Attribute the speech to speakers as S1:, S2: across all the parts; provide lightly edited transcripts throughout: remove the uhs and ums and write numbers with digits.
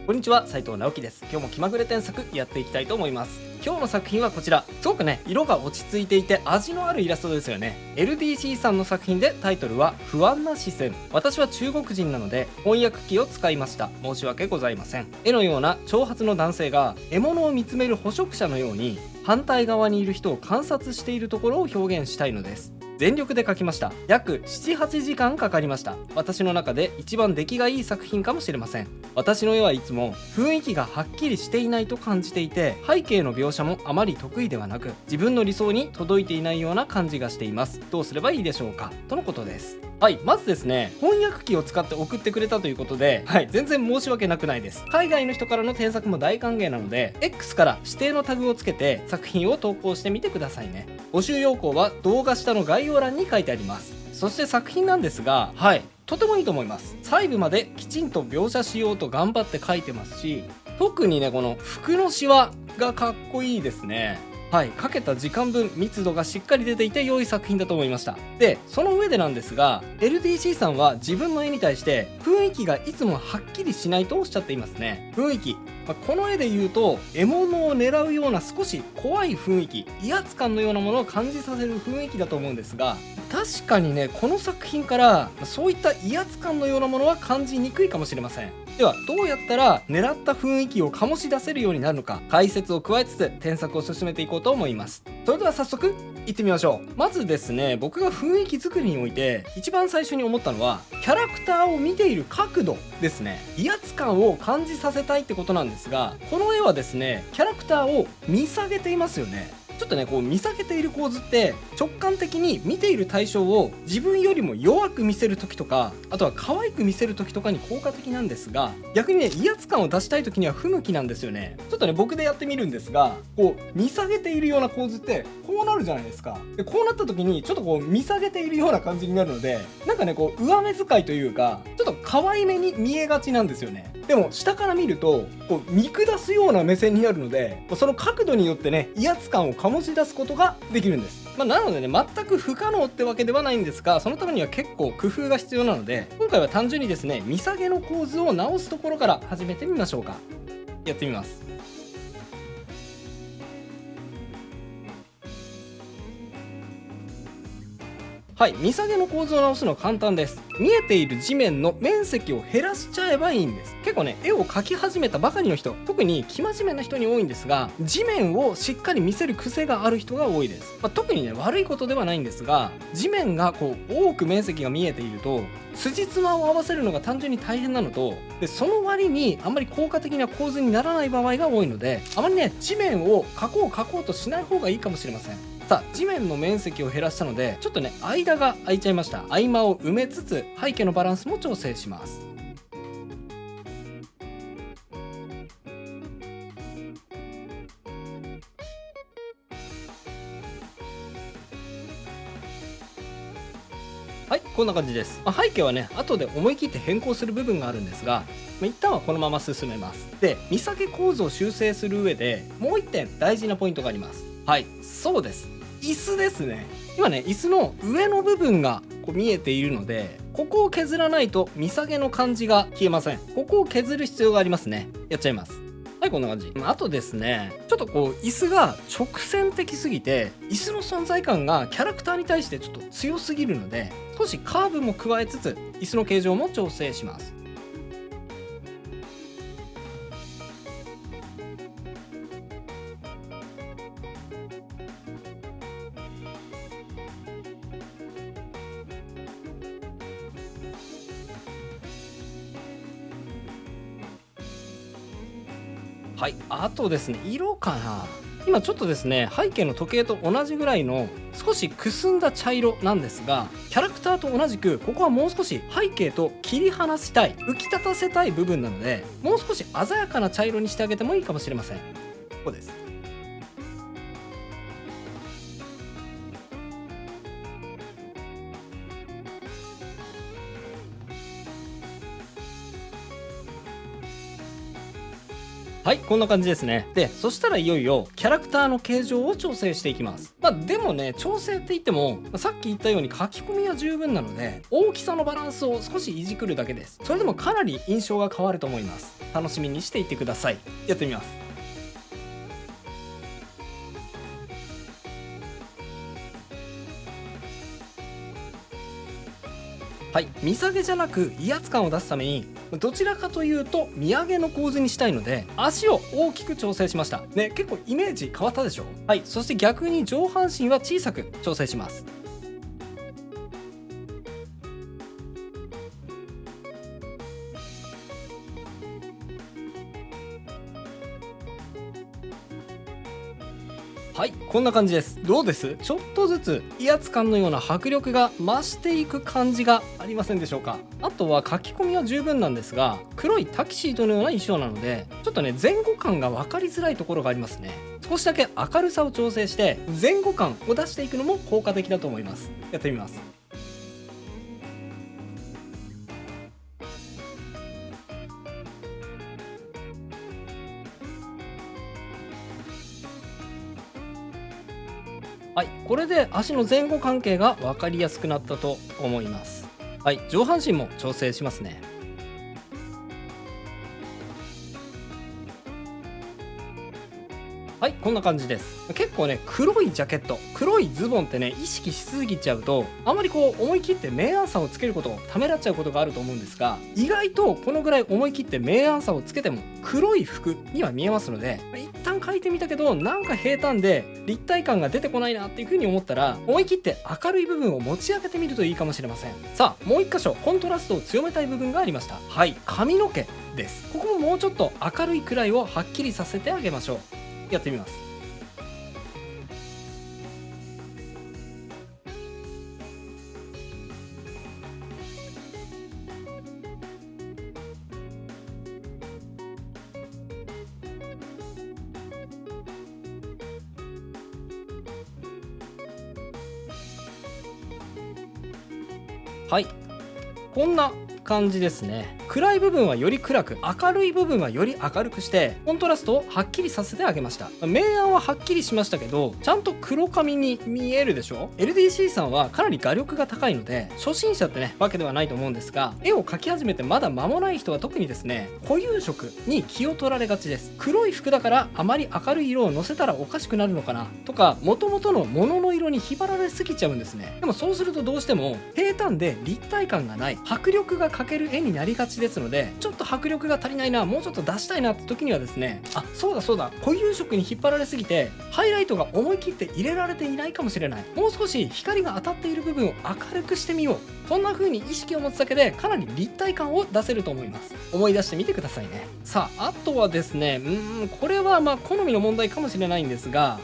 S1: こんにちは、斉藤直樹です。今日も気まぐれ添削やっていきたいと思います。今日の作品はこちら。すごくね、色が落ち着いていて味のあるイラストですよね。LDC さんの作品でタイトルは不安な視線。私は中国人なので翻訳機を使いました。申し訳ございません。絵のような長髪の男性が獲物を見つめる捕食者のように反対側にいる人を観察しているところを表現したいのです。全力で描きました。約 7,8 時間かかりました。私の中で一番出来がいい作品かもしれません。私の絵はいつも雰囲気がはっきりしていないと感じていて、背景の描写もあまり得意ではなく、自分の理想に届いていないような感じがしています。どうすればいいでしょうか、とのことです。はい、まずですね、翻訳機を使って送ってくれたということで、全然申し訳なくないです。海外の人からの添削も大歓迎なので、X から指定のタグをつけて作品を投稿してみてくださいね。募集要項は動画下の概要欄に書いてあります。そして作品なんですが、とてもいいと思います。細部まできちんと描写しようと頑張って書いてますし、特にね、この服のシワがかっこいいですね。かけた時間分密度がしっかり出ていて良い作品だと思いました。で、その上でなんですが、 LDC さんは自分の絵に対して雰囲気がいつもはっきりしないとおっしゃっていますね。雰囲気、この絵で言うと獲物を狙うような少し怖い雰囲気、威圧感のようなものを感じさせる雰囲気だと思うんですが、確かにね、この作品からそういった威圧感のようなものは感じにくいかもしれません。ではどうやったら狙った雰囲気を醸し出せるようになるのか、解説を加えつつ添削を進めていこうと思います。それでは早速行ってみましょう。まずですね、僕が雰囲気作りにおいて一番最初に思ったのはキャラクターを見ている角度ですね。威圧感を感じさせたいってことなんですが、この絵はですね、キャラクターを見下げていますよね。ちょっとね、こう見下げている構図って直感的に見ている対象を自分よりも弱く見せる時とか、あとは可愛く見せる時とかに効果的なんですが、逆にね、威圧感を出したい時には不向きなんですよね。ちょっとね、僕でやってみるんですが、こう見下げているような構図ってこうなるじゃないですか。でこうなった時にちょっとこう見下げているような感じになるので、なんかね、こう上目遣いというかちょっと可愛めに見えがちなんですよね。でも下から見るとこう見下すような目線になるので、その角度によってね、威圧感を醸し出すことができるんです。なのでね、全く不可能ってわけではないんですが、そのためには結構工夫が必要なので、今回は単純にですね、見下げの構図を直すところから始めてみましょうか。やってみます。見下げの構図を直すのは簡単です。見えている地面の面積を減らしちゃえばいいんです。結構ね、絵を描き始めたばかりの人、特に生真面目な人に多いんですが、地面をしっかり見せる癖がある人が多いです。特にね、悪いことではないんですが、地面がこう多く面積が見えていると辻褄を合わせるのが単純に大変なのと、でその割にあんまり効果的な構図にならない場合が多いので、あまりね、地面を描こうとしない方がいいかもしれません。さあ、地面の面積を減らしたので、ちょっとね、間が空いちゃいました。合間を埋めつつ背景のバランスも調整します。こんな感じです。背景はね、後で思い切って変更する部分があるんですが、一旦はこのまま進めます。で、見下げ構図を修正する上でもう一点大事なポイントがあります。そうです。椅子ですね。今ね、椅子の上の部分がこう見えているので、ここを削らないと見下げの感じが消えません。ここを削る必要がありますね。やっちゃいます。こんな感じ。あとですね、ちょっとこう椅子が直線的すぎて、椅子の存在感がキャラクターに対してちょっと強すぎるので、少しカーブも加えつつ椅子の形状も調整します。あとですね、色かな。今ちょっとですね、背景の時計と同じぐらいの少しくすんだ茶色なんですが、キャラクターと同じくここはもう少し背景と切り離したい、浮き立たせたい部分なので、もう少し鮮やかな茶色にしてあげてもいいかもしれません。ここです。はい、こんな感じですね。で、そしたらいよいよキャラクターの形状を調整していきます。でもね、調整って言っても、さっき言ったように書き込みは十分なので、大きさのバランスを少しいじくるだけです。それでもかなり印象が変わると思います。楽しみにしていってください。やってみます。はい、見下げじゃなく威圧感を出すためにどちらかというと見上げの構図にしたいので足を大きく調整しましたね。結構イメージ変わったでしょ。はい、そして逆に上半身は小さく調整します。はい、こんな感じです。どうです？ちょっとずつ威圧感のような迫力が増していく感じがありませんでしょうか。あとは書き込みは十分なんですが、黒いタキシードのような衣装なのでちょっとね前後感が分かりづらいところがありますね。少しだけ明るさを調整して前後感を出していくのも効果的だと思います。やってみます。はい、これで足の前後関係が分かりやすくなったと思います。はい、上半身も調整しますね。はい、こんな感じです。結構ね、黒いジャケット、黒いズボンってね、意識しすぎちゃうと、あまりこう思い切って明暗差をつけることをためらっちゃうことがあると思うんですが、意外とこのぐらい思い切って明暗差をつけても黒い服には見えますので、一旦描いてみたけど、なんか平坦で立体感が出てこないなっていう風に思ったら、思い切って明るい部分を持ち上げてみるといいかもしれません。さあ、もう一箇所コントラストを強めたい部分がありました。はい、髪の毛です。ここももうちょっと明るいくらいをはっきりさせてあげましょう。やってみます。はい、こんな感じですね。暗い部分はより暗く、明るい部分はより明るくしてコントラストをはっきりさせてあげました。明暗ははっきりしましたけど、ちゃんと黒髪に見えるでしょ。 LDC さんはかなり画力が高いので、初心者ってねわけではないと思うんですが、絵を描き始めてまだ間もない人は特にですね、固有色に気を取られがちです。黒い服だからあまり明るい色をのせたらおかしくなるのかなとか、元々の物の色に引っ張られすぎちゃうんですね。でもそうするとどうしても平坦で立体感がない、迫力が欠ける絵になりがちですので、ちょっと迫力が足りないな、もうちょっと出したいなって時にはですね、あ、そうだそうだ、固有色に引っ張られすぎてハイライトが思い切って入れられていないかもしれない、もう少し光が当たっている部分を明るくしてみよう、そんな風に意識を持つだけでかなり立体感を出せると思います。思い出してみてくださいね。さあ、あとはですね、これはまあ好みの問題かもしれないんですが、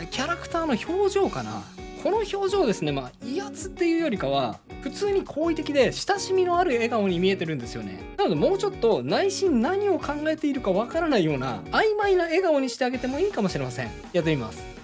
S1: キャラクターの表情かな。この表情ですね、威圧っていうよりかは普通に好意的で親しみのある笑顔に見えてるんですよね。なのでもうちょっと内心何を考えているかわからないような曖昧な笑顔にしてあげてもいいかもしれません。やってみます。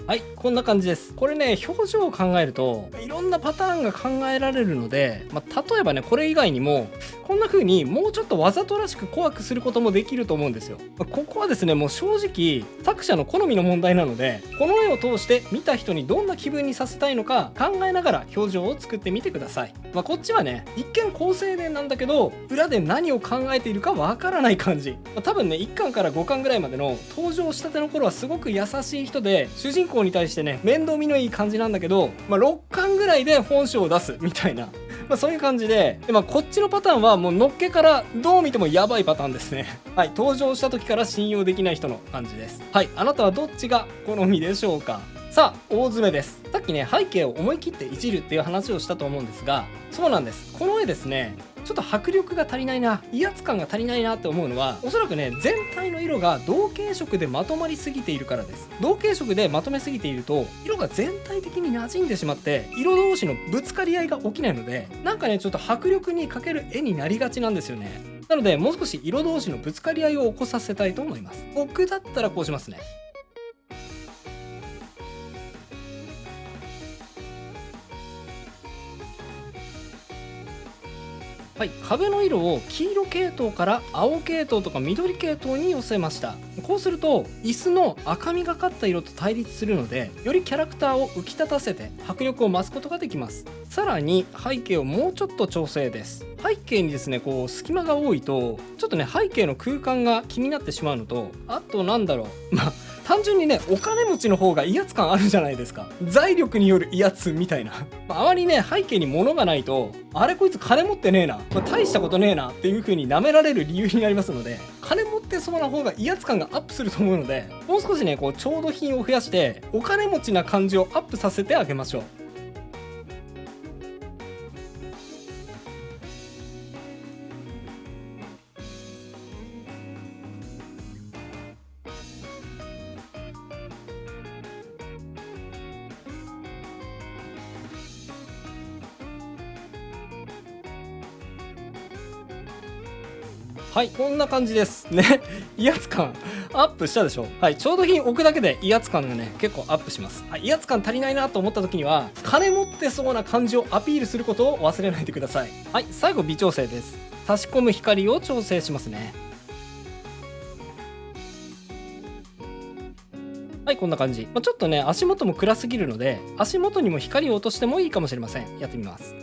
S1: はい、こんな感じです。これね、表情を考えるといろんなパターンが考えられるので、例えばね、これ以外にもこんな風にもうちょっとわざとらしく怖くすることもできると思うんですよ。ここはですね、もう正直作者の好みの問題なので、この絵を通して見た人にどんな気分にさせたいのか考えながら表情を作ってみてください。こっちはね、一見好青年なんだけど裏で何を考えているかわからない感じ。多分ね、1巻から5巻ぐらいまでの登場したての頃はすごく優しい人で、主人公に対してね面倒見のいい感じなんだけど、6巻ぐらいで本性を出すみたいな、そういう感じで、こっちのパターンはもうのっけからどう見てもやばいパターンですね。はい、登場した時から信用できない人の感じです。はい、あなたはどっちが好みでしょうか。さあ、大詰めです。さっきね、背景を思い切っていじるっていう話をしたと思うんですが、そうなんです。この絵ですね、ちょっと迫力が足りないな、威圧感が足りないなって思うのは、おそらくね全体の色が同系色でまとまりすぎているからです。同系色でまとめすぎていると色が全体的に馴染んでしまって色同士のぶつかり合いが起きないので、なんかねちょっと迫力に欠ける絵になりがちなんですよね。なのでもう少し色同士のぶつかり合いを起こさせたいと思います。僕だったらこうしますね。はい、壁の色を黄色系統から青系統とか緑系統に寄せました。こうすると椅子の赤みがかった色と対立するので、よりキャラクターを浮き立たせて迫力を増すことができます。さらに背景をもうちょっと調整です。背景にですねこう隙間が多いとちょっとね背景の空間が気になってしまうのと、あとなんだろう単純にねお金持ちの方が威圧感あるじゃないですか。財力による威圧みたいなあまりね背景に物がないと、あれこいつ金持ってねえな、大したことねえなっていう風に舐められる理由になりますので、金持ってそうな方が威圧感がアップすると思うので、もう少しねこう調度品を増やしてお金持ちな感じをアップさせてあげましょう。はい、こんな感じですね威圧感アップしたでしょ。はい、調度品置くだけで威圧感がね結構アップします。はい、威圧感足りないなと思った時には金持ってそうな感じをアピールすることを忘れないでください。はい、最後微調整です。差し込む光を調整しますね。はい、こんな感じ、ちょっとね足元も暗すぎるので足元にも光を落としてもいいかもしれません。やってみます。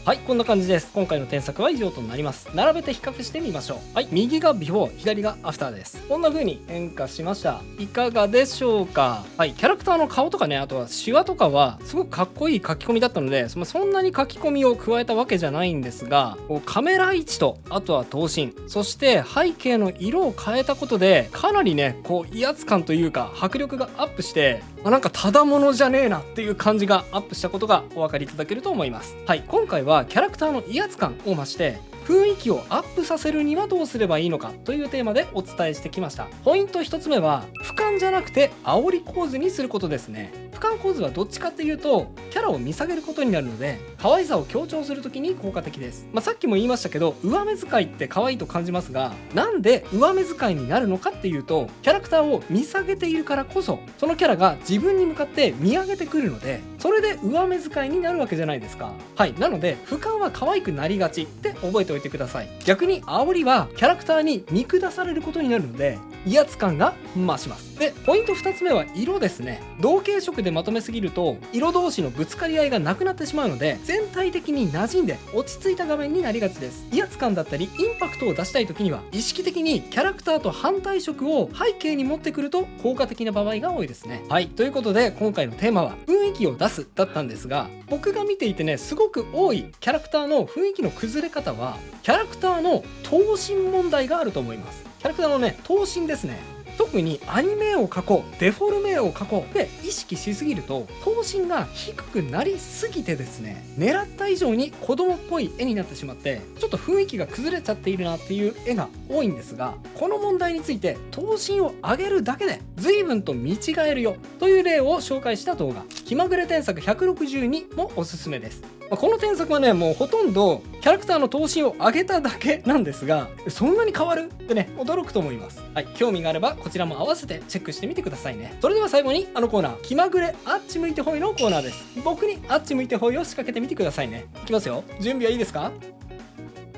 S1: はい、こんな感じです。今回の添削は以上となります。並べて比較してみましょう。はい、右がビフォー、左がアフターです。こんな風に変化しました。いかがでしょうか。はい、キャラクターの顔とかね、あとはシワとかはすごくかっこいい書き込みだったので、そんなに書き込みを加えたわけじゃないんですが、こうカメラ位置とあとは頭身、そして背景の色を変えたことでかなりねこう威圧感というか迫力がアップして、なんかただものじゃねえなっていう感じがアップしたことがお分かりいただけると思います。はい、今回はキャラクターの威圧感を増して雰囲気をアップさせるにはどうすればいいのかというテーマでお伝えしてきました。ポイント1つ目は俯瞰じゃなくて煽り構図にすることですね。俯瞰構図はどっちかっていうとキャラを見下げることになるので、可愛さを強調するときに効果的です。さっきも言いましたけど上目遣いって可愛いと感じますが、なんで上目遣いになるのかっていうと、キャラクターを見下げているからこそそのキャラが自分に向かって見上げてくるので、それで上目遣いになるわけじゃないですか。はい、なので俯瞰は可愛くなりがちって覚えておいてください。逆に煽りはキャラクターに見下されることになるので威圧感が増します。でポイント2つ目は色ですね。同系色でまとめすぎると色同士のぶつかり合いがなくなってしまうので、全体的に馴染んで落ち着いた画面になりがちです。威圧感だったりインパクトを出したい時には意識的にキャラクターと反対色を背景に持ってくると効果的な場合が多いですね。はい、ということで今回のテーマは雰囲気を出すだったんですが、僕が見ていてねすごく多いキャラクターの雰囲気の崩れ方はキャラクターの頭身問題があると思います。キャラクターのね頭身ですね。特にアニメを描こう、デフォルメを描こうで意識しすぎると頭身が低くなりすぎてですね、狙った以上に子供っぽい絵になってしまってちょっと雰囲気が崩れちゃっているなっていう絵が多いんですが、この問題について頭身を上げるだけで随分と見違えるよという例を紹介した動画、気まぐれ添削162もおすすめです。この添削はねもうほとんどキャラクターの頭身を上げただけなんですが、そんなに変わるってね驚くと思います。はい、興味があればこちらも合わせてチェックしてみてくださいね。それでは最後にあのコーナー、気まぐれあっち向いてほいのコーナーです。僕にあっち向いてほいを仕掛けてみてくださいね。いきますよ、準備はいいですか。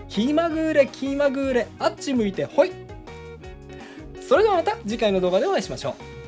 S1: 気まぐれ気まぐれあっち向いてほい。それではまた次回の動画でお会いしましょう。